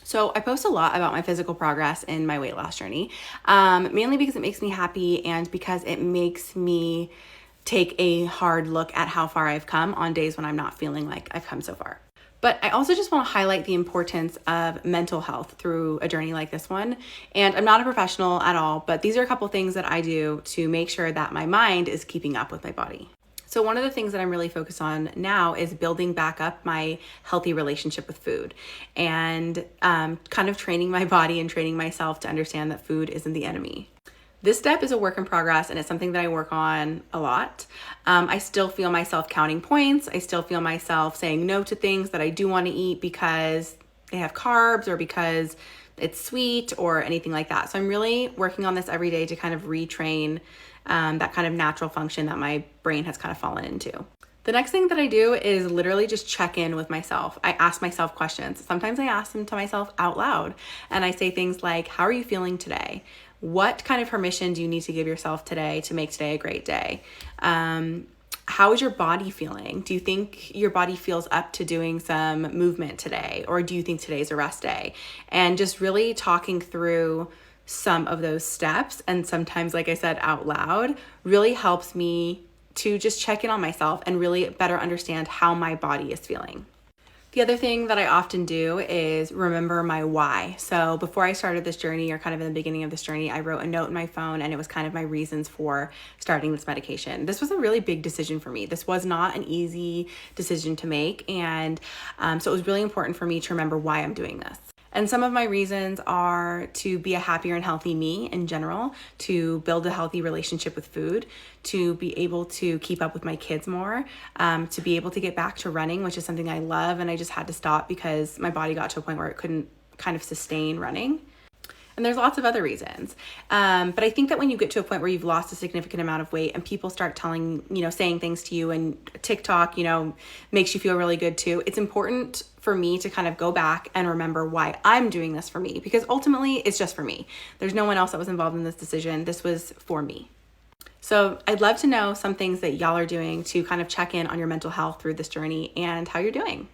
So I post a lot about my physical progress in my weight loss journey, mainly because it makes me happy and because it makes me take a hard look at how far I've come on days when I'm not feeling like I've come so far. But I also just want to highlight the importance of mental health through a journey like this one. And I'm not a professional at all, but these are a couple things that I do to make sure that my mind is keeping up with my body. So one of the things that I'm really focused on now is building back up my healthy relationship with food and kind of training my body and training myself to understand that food isn't the enemy. This step is a work in progress and it's something that I work on a lot. I still feel myself counting points. I still feel myself saying no to things that I do want to eat because they have carbs or because it's sweet or anything like that. So I'm really working on this every day to kind of retrain that kind of natural function that my brain has kind of fallen into. The next thing that I do is literally just check in with myself. I ask myself questions. Sometimes I ask them to myself out loud and I say things like, how are you feeling today? What kind of permission do you need to give yourself today to make today a great day? How is your body feeling? Do you think your body feels up to doing some movement today? Or do you think today's a rest day? And just really talking through some of those steps, and sometimes, like I said, out loud, really helps me to just check in on myself and really better understand how my body is feeling. The other thing that I often do is remember my why. So before I started this journey, or kind of in the beginning of this journey, I wrote a note in my phone and it was kind of my reasons for starting this medication. This was a really big decision for me. This was not an easy decision to make. And so it was really important for me to remember why I'm doing this. And some of my reasons are to be a happier and healthy me in general, to build a healthy relationship with food, to be able to keep up with my kids more, to be able to get back to running, which is something I love. And I just had to stop because my body got to a point where it couldn't kind of sustain running. And there's lots of other reasons. But I think that when you get to a point where you've lost a significant amount of weight and people start saying things to you, and TikTok, makes you feel really good too, it's important for me to kind of go back and remember why I'm doing this for me, because ultimately it's just for me. There's no one else that was involved in this decision. This was for me. So I'd love to know some things that y'all are doing to kind of check in on your mental health through this journey and how you're doing.